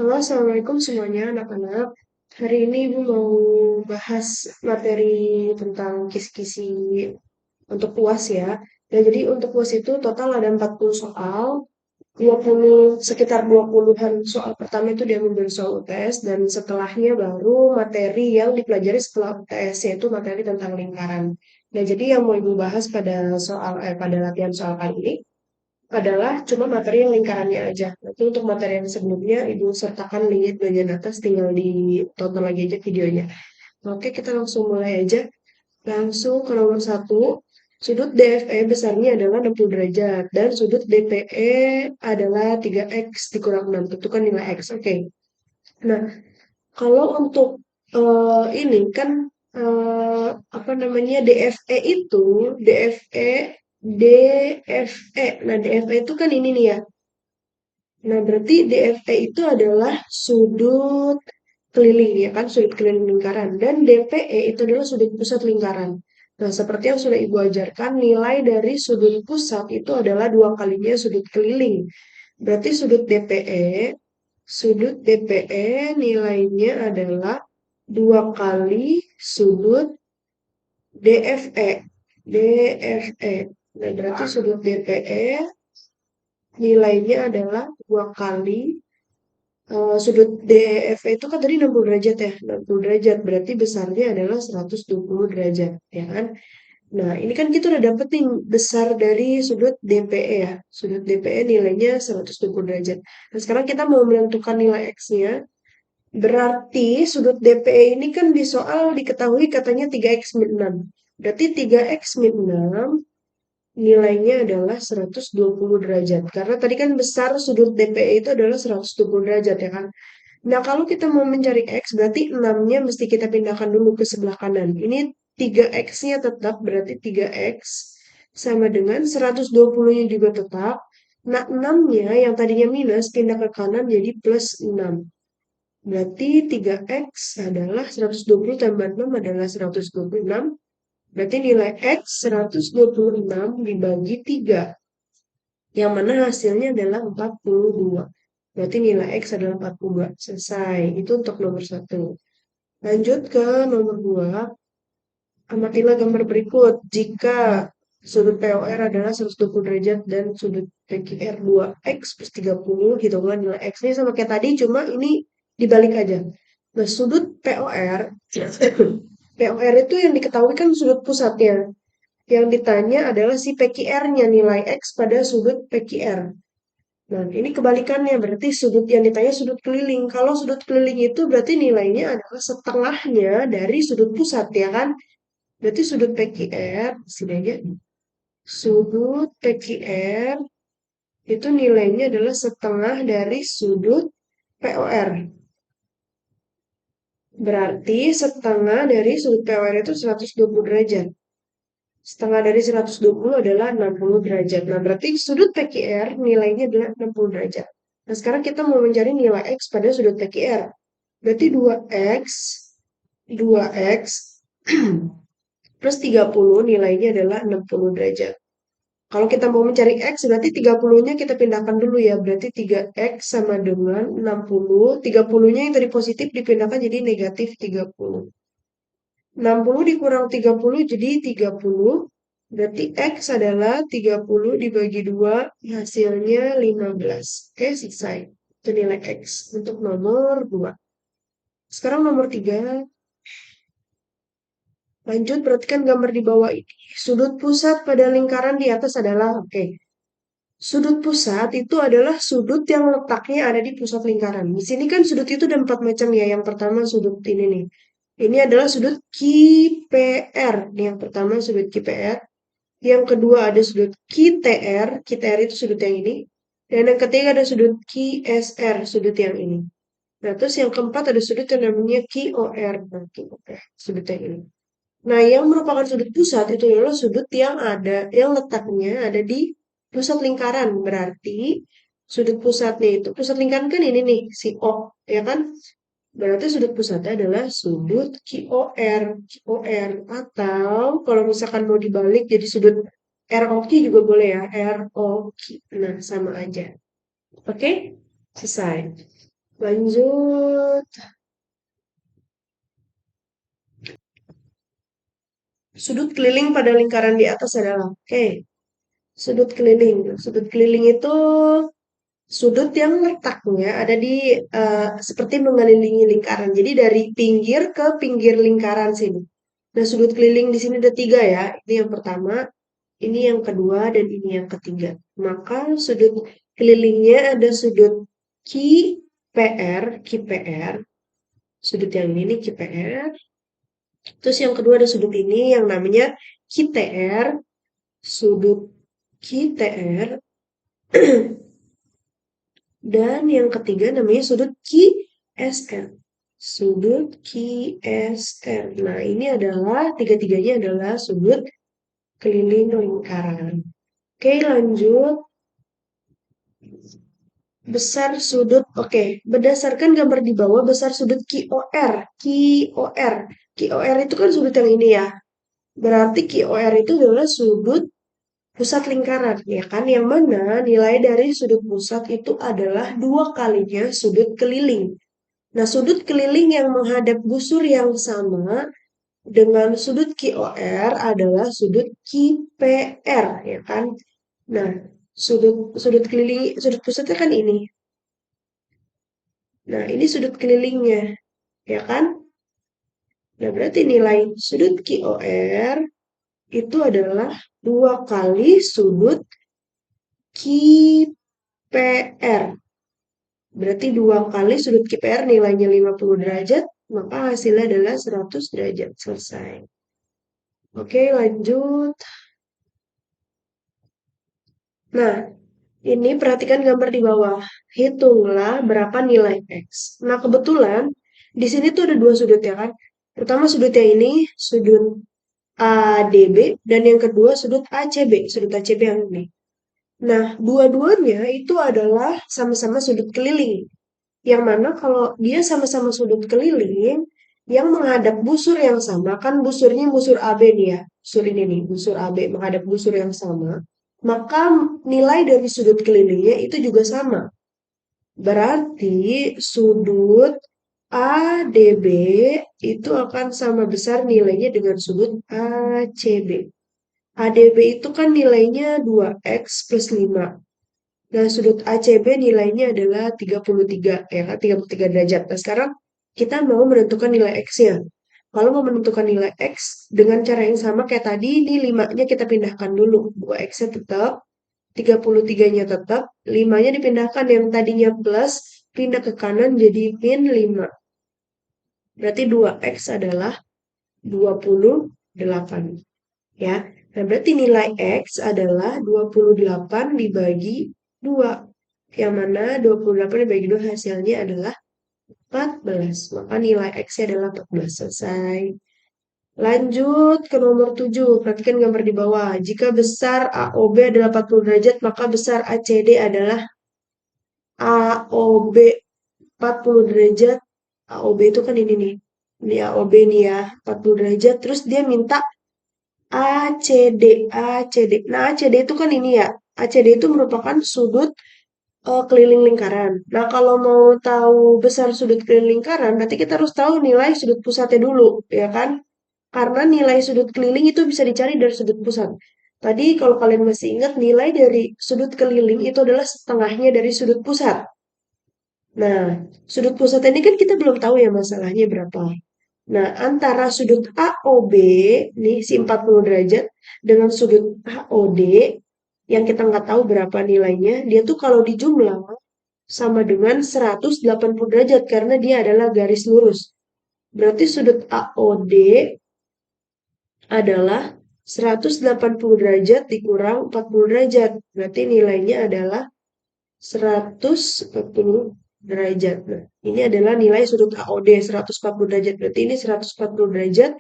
Halo, Assalamualaikum semuanya anak-anak. Hari ini Ibu mau bahas materi tentang kisi-kisi untuk UAS ya. Dan jadi untuk UAS itu total ada 40 soal, 20 sekitar 20-an soal pertama itu diambil dari soal UTS dan setelahnya baru materi yang dipelajari setelah UTS yaitu materi tentang lingkaran. Nah, jadi yang mau Ibu bahas pada latihan soal kali ini adalah cuma materi yang lingkarannya aja. Nanti untuk materi yang sebelumnya Ibu sertakan linknya di bagian atas, tinggal ditonton lagi aja videonya. Oke, kita langsung mulai aja. Langsung ke nomor satu. Sudut DFE besarnya adalah 60 derajat dan sudut DPE adalah 3x dikurang 6. Tentukan nilai x. Oke. Nah, kalau untuk ini kan apa namanya DFE. Nah, DFE itu kan ini nih ya. Nah, berarti DFE itu adalah sudut keliling ya kan, sudut keliling lingkaran. Dan DPE itu adalah sudut pusat lingkaran. Nah, seperti yang sudah Ibu ajarkan, nilai dari sudut pusat itu adalah dua kalinya sudut keliling. Berarti sudut DPE nilainya adalah dua kali sudut DFE. DFE. Nah, berarti sudut DPE nilainya adalah dua kali sudut DFE itu kan tadi 60 derajat ya, 60 derajat berarti besarnya adalah 120 derajat, ya kan? Nah, ini kan kita udah dapet nih besar dari sudut DPE ya. Sudut DPE nilainya 120 derajat. Nah, sekarang kita mau menentukan nilai X-nya. Berarti sudut DPE ini kan di soal diketahui katanya 3x min 6. Berarti 3x min 6 nilainya adalah 120 derajat. Karena tadi kan besar sudut DPE itu adalah 120 derajat ya kan. Nah, kalau kita mau mencari X, berarti 6-nya mesti kita pindahkan dulu ke sebelah kanan. Ini 3X-nya tetap, berarti 3X sama dengan 120-nya juga tetap. Nah, 6-nya yang tadinya minus pindah ke kanan jadi plus 6. Berarti 3X adalah 120 tambah 6 adalah 126. Berarti nilai X 126 dibagi 3. Yang mana hasilnya adalah 42. Berarti nilai X adalah 42. Selesai. Itu untuk nomor satu. Lanjut ke nomor 2. Amatilah gambar berikut. Jika sudut POR adalah 120 derajat dan sudut PQR 2X plus 30, hitungan nilai X-nya sama kayak tadi, cuma ini dibalik aja. Nah, sudut POR, POR itu yang diketahui kan sudut pusatnya. Yang ditanya adalah si PQR-nya, nilai X pada sudut PQR. Nah, ini kebalikannya, berarti sudut yang ditanya sudut keliling. Kalau sudut keliling itu berarti nilainya adalah setengahnya dari sudut pusat, ya kan? Berarti sudut PQR, sini aja. Sudut PQR itu nilainya adalah setengah dari sudut POR. Berarti setengah dari sudut POR itu 120 derajat. Setengah dari 120 adalah 60 derajat. Nah, berarti sudut PQR nilainya adalah 60 derajat. Nah, sekarang kita mau mencari nilai X pada sudut PQR. Berarti 2X plus 30 nilainya adalah 60 derajat. Kalau kita mau mencari X, berarti 30-nya kita pindahkan dulu ya. Berarti 3X sama dengan 60. 30-nya yang tadi positif dipindahkan jadi negatif 30. 60 dikurang 30 jadi 30. Berarti X adalah 30 dibagi 2, hasilnya 15. Oke, selesai. Itu nilai X untuk nomor 2. Sekarang nomor 3. Lanjut, perhatikan gambar di bawah ini. Sudut pusat pada lingkaran di atas adalah, oke. Sudut pusat itu adalah sudut yang letaknya ada di pusat lingkaran. Di sini kan sudut itu ada 4 macam ya. Yang pertama sudut ini nih. Ini adalah sudut QPR. Ini yang pertama sudut QPR. Yang kedua ada sudut QTR. QTR itu sudut yang ini. Dan yang ketiga ada sudut QSR, sudut yang ini. Nah, terus yang keempat ada sudut yang namanya QOR. Nah, QOR, sudut yang ini. Nah, yang merupakan sudut pusat itu adalah sudut yang letaknya ada di pusat lingkaran. Berarti sudut pusatnya itu, pusat lingkaran kan ini nih, si O, ya kan? Berarti sudut pusatnya adalah sudut QOR, QOR. Atau kalau misalkan mau dibalik jadi sudut ROQ juga boleh ya, ROQ. Nah, sama aja. Oke? Selesai. Lanjut. Sudut keliling pada lingkaran di atas adalah, oke, sudut keliling. Sudut keliling itu sudut yang letaknya ada di seperti mengelilingi lingkaran. Jadi dari pinggir ke pinggir lingkaran sini. Nah, sudut keliling di sini ada tiga ya. Ini yang pertama, ini yang kedua, dan ini yang ketiga. Maka sudut kelilingnya ada sudut QPR, QPR. Sudut yang ini QPR. Terus yang kedua ada sudut ini yang namanya QTR. Sudut QTR. Dan yang ketiga namanya sudut QSR. Sudut QSR. Nah, ini adalah, tiga-tiganya adalah sudut keliling lingkaran. Oke, lanjut. Besar sudut, oke. Berdasarkan gambar di bawah, besar sudut QOR. QOR. QOR itu kan sudut yang ini ya. Berarti QOR itu adalah sudut pusat lingkaran, ya kan? Yang mana nilai dari sudut pusat itu adalah 2 kalinya sudut keliling. Nah, sudut keliling yang menghadap busur yang sama dengan sudut QOR adalah sudut QPR, ya kan? Nah, sudut sudut keliling, sudut pusatnya kan ini. Nah, ini sudut kelilingnya, ya kan? Nah, berarti nilai sudut QOR itu adalah 2 kali sudut QPR. Berarti 2 kali sudut QPR nilainya 50 derajat, maka hasilnya adalah 100 derajat. Selesai. Oke, lanjut. Nah, ini perhatikan gambar di bawah. Hitunglah berapa nilai X. Nah, kebetulan di sini tuh ada dua sudut ya kan. Pertama sudutnya ini, sudut ADB, dan yang kedua sudut ACB, sudut ACB yang ini. Nah, dua-duanya itu adalah sama-sama sudut keliling. Yang mana kalau dia sama-sama sudut keliling, yang menghadap busur yang sama, kan busurnya busur AB nih ya. Busur ini nih, busur AB menghadap busur yang sama. Maka nilai dari sudut kelilingnya itu juga sama. Berarti sudut ADB itu akan sama besar nilainya dengan sudut ACB. ADB itu kan nilainya 2X plus 5. Nah, sudut ACB nilainya adalah 33, ya kan? 33 derajat. Nah, sekarang kita mau menentukan nilai X-nya. Kalau mau menentukan nilai X, dengan cara yang sama kayak tadi, ini 5-nya kita pindahkan dulu. 2X-nya tetap, 33-nya tetap, 5-nya dipindahkan yang tadinya plus, pindah ke kanan jadi min 5. Berarti 2X adalah 28. Ya. Nah, berarti nilai X adalah 28 dibagi 2. Yang mana 28 dibagi 2 hasilnya adalah 14. Maka nilai X-nya adalah 14. Selesai. Lanjut ke nomor 7. Perhatikan gambar di bawah. Jika besar AOB adalah 40 derajat, maka besar ACD adalah AOB 40 derajat. AOB itu kan ini nih. Ini AOB nih ya, 40 derajat. Terus dia minta ACD, ACD. Nah, ACD itu kan ini ya. ACD itu merupakan sudut keliling lingkaran. Nah, kalau mau tahu besar sudut keliling lingkaran, berarti kita harus tahu nilai sudut pusatnya dulu, ya kan? Karena nilai sudut keliling itu bisa dicari dari sudut pusat. Tadi kalau kalian masih ingat, nilai dari sudut keliling itu adalah setengahnya dari sudut pusat. Nah, sudut pusat ini kan kita belum tahu ya masalahnya berapa. Nah, antara sudut AOB, nih si 40 derajat, dengan sudut AOD, yang kita nggak tahu berapa nilainya, dia tuh kalau dijumlah sama dengan 180 derajat, karena dia adalah garis lurus. Berarti sudut AOD adalah 180 derajat dikurang 40 derajat. Berarti nilainya adalah 140 derajat. Nah, ini adalah nilai sudut AOD 140 derajat. Berarti ini 140 derajat.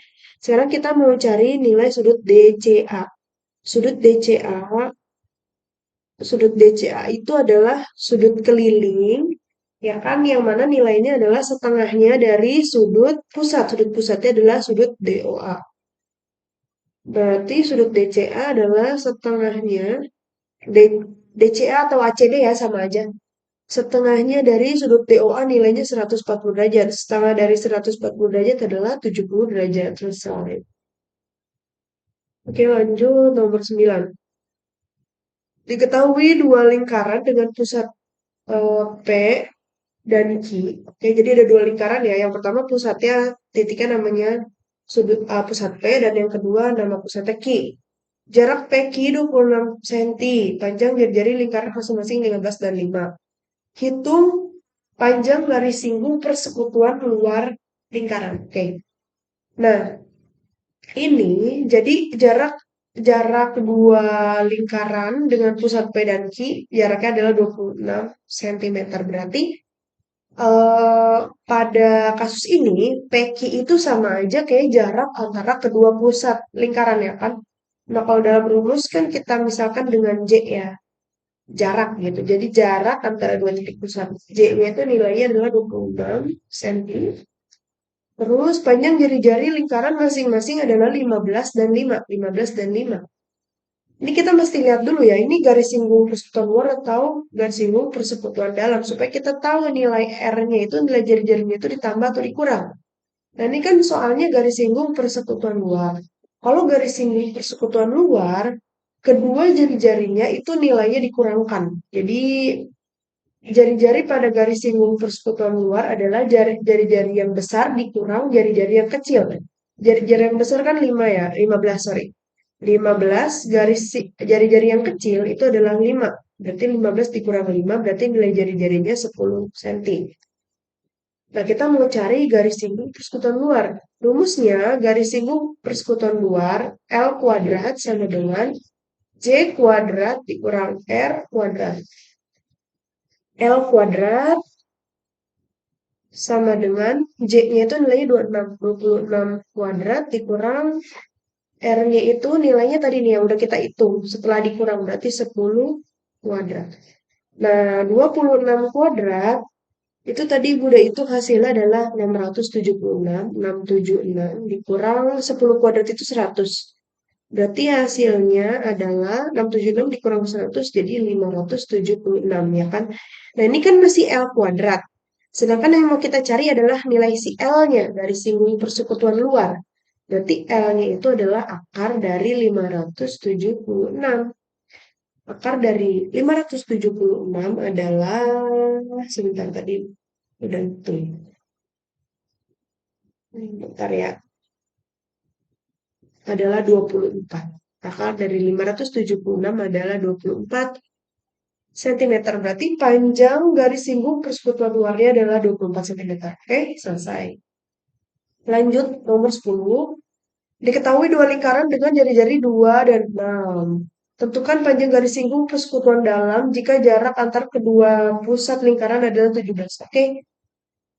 Sekarang kita mau cari nilai sudut DCA. Sudut DCA, sudut DCA itu adalah sudut keliling, ya kan? Yang mana nilainya adalah setengahnya dari sudut pusat. Sudut pusatnya adalah sudut DOA. Berarti sudut DCA adalah setengahnya DCA atau ACD ya sama aja. Setengahnya dari sudut DOA nilainya 140 derajat. Setengah dari 140 derajat adalah 70 derajat. Selesai. Oke, lanjut nomor 9. Diketahui dua lingkaran dengan pusat P dan Q. Oke, jadi ada dua lingkaran ya. Yang pertama pusatnya titiknya namanya sudut pusat P dan yang kedua nama pusatnya Q. Jarak PQ 26 cm, panjang jari-jari lingkaran masing-masing 15 dan 5. Hitung panjang garis singgung persekutuan luar lingkaran. Oke. Nah, ini jadi jarak jarak dua lingkaran dengan pusat P dan Q jaraknya adalah 26 cm. Berarti pada kasus ini PQ itu sama aja kayak jarak antara kedua pusat lingkaran ya kan. Nah, kalau dalam rumus kan kita misalkan dengan J ya, jarak gitu. Jadi jarak antara dua titik pusat. J-nya itu nilainya adalah 26 cm. Terus panjang jari-jari lingkaran masing-masing adalah 15 dan 5. 15 dan 5. Ini kita mesti lihat dulu ya, ini garis singgung persekutuan luar atau garis singgung persekutuan dalam. Supaya kita tahu nilai R-nya itu, nilai jari-jarinya itu ditambah atau dikurang. Nah, ini kan soalnya garis singgung persekutuan luar. Kalau garis singgung persekutuan luar, kedua jari-jarinya itu nilainya dikurangkan. Jadi, jari-jari pada garis singgung persekutuan luar adalah jari-jari yang besar dikurang jari-jari yang kecil. Jari-jari yang besar kan 5 ya, 15 sorry. 15 jari-jari yang kecil itu adalah 5. Berarti 15 dikurang 5 berarti nilai jari-jarinya 10 cm. Nah, kita mau cari garis singgung persekutuan luar. Rumusnya garis singgung persekutuan luar L kuadrat sama dengan J kuadrat dikurang R kuadrat. L kuadrat sama dengan J-nya itu nilainya 26. 26 kuadrat dikurang R-nya itu nilainya tadi nih yang udah kita hitung. Setelah dikurang berarti 10 kuadrat. Nah, 26 kuadrat itu tadi udah hitung hasilnya adalah 676. 676 dikurang 10 kuadrat itu 100. Berarti hasilnya adalah 676 dikurang 100 jadi 576 ya kan. Nah, ini kan masih L kuadrat. Sedangkan yang mau kita cari adalah nilai si L-nya dari singgung persekutuan luar. Berarti L-nya itu adalah akar dari 576. Akar dari 576 adalah, sebentar tadi udah itu. Bentar ya. Adalah 24. Akar dari 576 adalah 24 cm. Berarti panjang garis singgung persekutuan luarnya adalah 24 cm. Oke, selesai. Lanjut nomor 10. Diketahui dua lingkaran dengan jari-jari 2 dan 6. Tentukan panjang garis singgung persekutuan dalam jika jarak antar kedua pusat lingkaran adalah 17. Oke.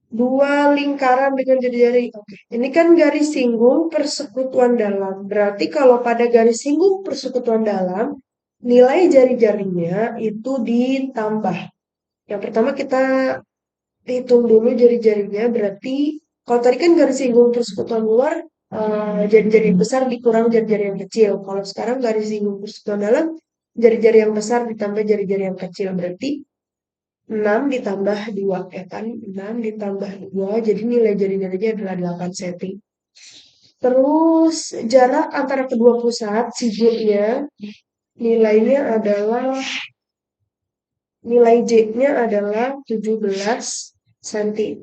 Dua lingkaran dengan jari-jari. Oke. Ini kan garis singgung persekutuan dalam. Berarti kalau pada garis singgung persekutuan dalam, nilai jari-jarinya itu ditambah. Yang pertama kita hitung dulu jari-jarinya. Berarti kalau tadi kan garis singgung persekutuan luar, jari-jari besar dikurang jari-jari yang kecil. Kalau sekarang garis singgung persekutuan dalam, jari-jari yang besar ditambah jari-jari yang kecil. Berarti 6 ditambah 2 ya kan? 6 ditambah 2, jadi nilai jari-jarinya adalah 8 cm. Terus jarak antara kedua pusat sijilnya nilainya adalah nilai J-nya adalah 17 cm.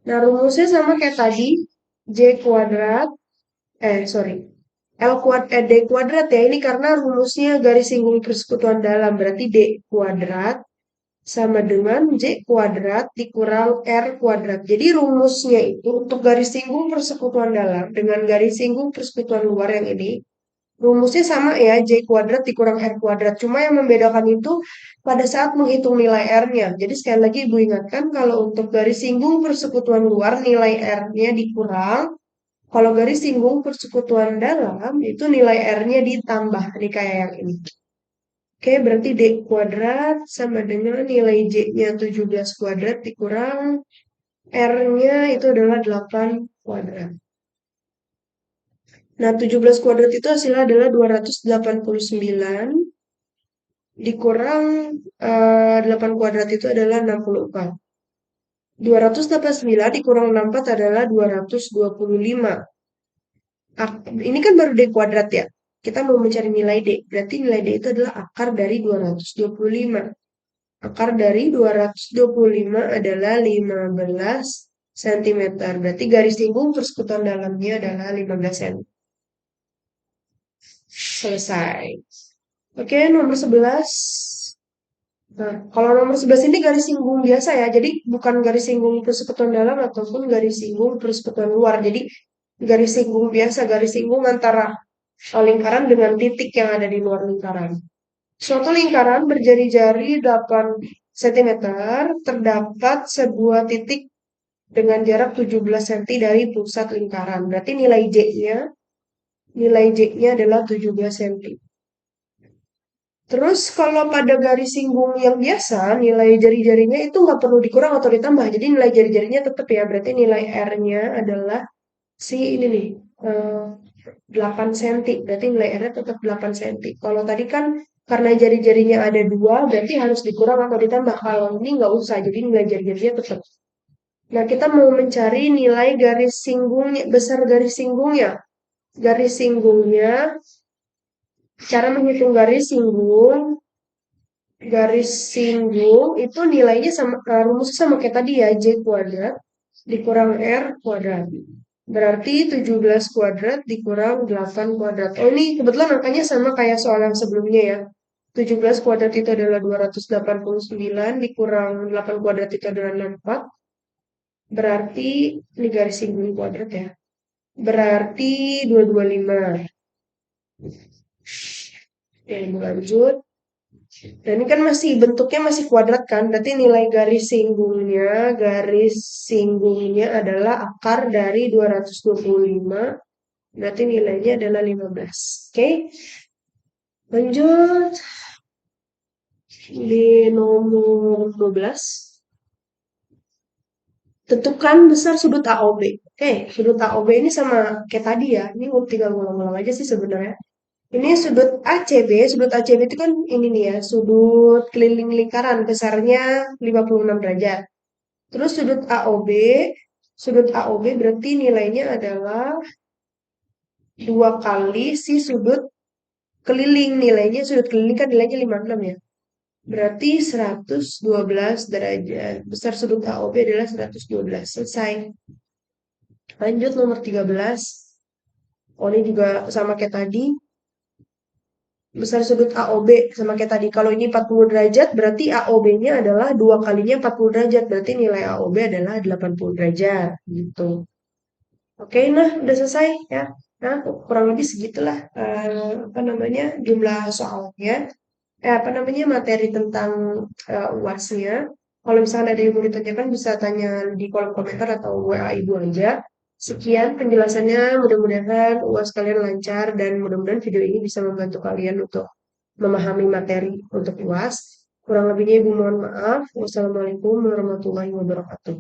Nah, rumusnya sama kayak tadi, J kuadrat, sorry, D kuadrat ya, ini karena rumusnya garis singgung persekutuan dalam, berarti D kuadrat sama dengan J kuadrat dikurang R kuadrat. Jadi rumusnya itu untuk garis singgung persekutuan dalam dengan garis singgung persekutuan luar yang ini, rumusnya sama ya, J kuadrat dikurang R kuadrat. Cuma yang membedakan itu pada saat menghitung nilai R-nya. Jadi sekali lagi Ibu ingatkan kalau untuk garis singgung persekutuan luar nilai R-nya dikurang. Kalau garis singgung persekutuan dalam itu nilai R-nya ditambah. Ini kayak yang ini. Oke, berarti D kuadrat sama dengan nilai J-nya 17 kuadrat dikurang R-nya itu adalah 8 kuadrat. Nah, 17 kuadrat itu hasilnya adalah 289. dikurang 8 kuadrat itu adalah 64. 289 dikurang 64 adalah 225. Ini kan baru D kuadrat ya. Kita mau mencari nilai D. Berarti nilai D itu adalah akar dari 225. Akar dari 225 adalah 15 cm. Berarti garis singgung persekutuan dalamnya adalah 15 cm. Selesai. Oke, nomor 11. Nah, kalau nomor 11 ini garis singgung biasa ya. Jadi bukan garis singgung persekutuan dalam ataupun garis singgung persekutuan luar. Jadi garis singgung biasa, garis singgung antara lingkaran dengan titik yang ada di luar lingkaran. Suatu lingkaran berjari-jari 8 cm terdapat sebuah titik dengan jarak 17 cm dari pusat lingkaran. Berarti nilai J-nya adalah 17 cm. Terus kalau pada garis singgung yang biasa, nilai jari-jarinya itu nggak perlu dikurang atau ditambah. Jadi nilai jari-jarinya tetap ya. Berarti nilai R-nya adalah si ini nih, 8 cm. Berarti nilai R-nya tetap 8 cm. Kalau tadi kan karena jari-jarinya ada dua, berarti harus dikurang atau ditambah. Kalau ini nggak usah, jadi nilai jari-jarinya tetap. Nah, kita mau mencari nilai garis singgungnya, besar garis singgungnya. Garis singgungnya, cara menghitung garis singgung itu nilainya sama, rumusnya sama kayak tadi ya, J kuadrat dikurang R kuadrat. Berarti 17 kuadrat dikurang 8 kuadrat. Oh, ini kebetulan angkanya sama kayak soal yang sebelumnya ya. 17 kuadrat itu adalah 289 dikurang 8 kuadrat itu adalah 64. Berarti ini garis singgung kuadrat ya. Berarti 225. Oke, lanjut. Nah, ini kan masih bentuknya masih kuadrat kan? Berarti nilai garis singgungnya adalah akar dari 225. Berarti nilainya adalah 15. Oke. Lanjut di nomor 12. Tentukan besar sudut AOB. Oke, sudut AOB ini sama kayak tadi ya. Ini tinggal ngulang-ngulang aja sih sebenarnya. Ini sudut ACB. Sudut ACB itu kan ini nih ya, sudut keliling lingkaran besarnya 56 derajat. Terus sudut AOB berarti nilainya adalah 2 kali si sudut keliling. Sudut keliling kan nilainya 56 ya. Berarti 112 derajat. Besar sudut AOB adalah 112. Selesai. Lanjut nomor 13. Oh, ini juga sama kayak tadi. Besar sudut AOB sama kayak tadi. Kalau ini 40 derajat, berarti AOB-nya adalah 2 kalinya 40 derajat. Berarti nilai AOB adalah 80 derajat. Gitu. Oke, nah udah selesai ya. Nah, kurang lebih segitulah jumlah soalnya. Materi tentang UAS-nya. Kalau misalnya ada yang mau ditanyakan bisa tanya di kolom komentar atau WA Ibu aja. Sekian penjelasannya, mudah-mudahan UAS kalian lancar dan mudah-mudahan video ini bisa membantu kalian untuk memahami materi untuk UAS. Kurang lebihnya Ibu mohon maaf. Wassalamualaikum warahmatullahi wabarakatuh.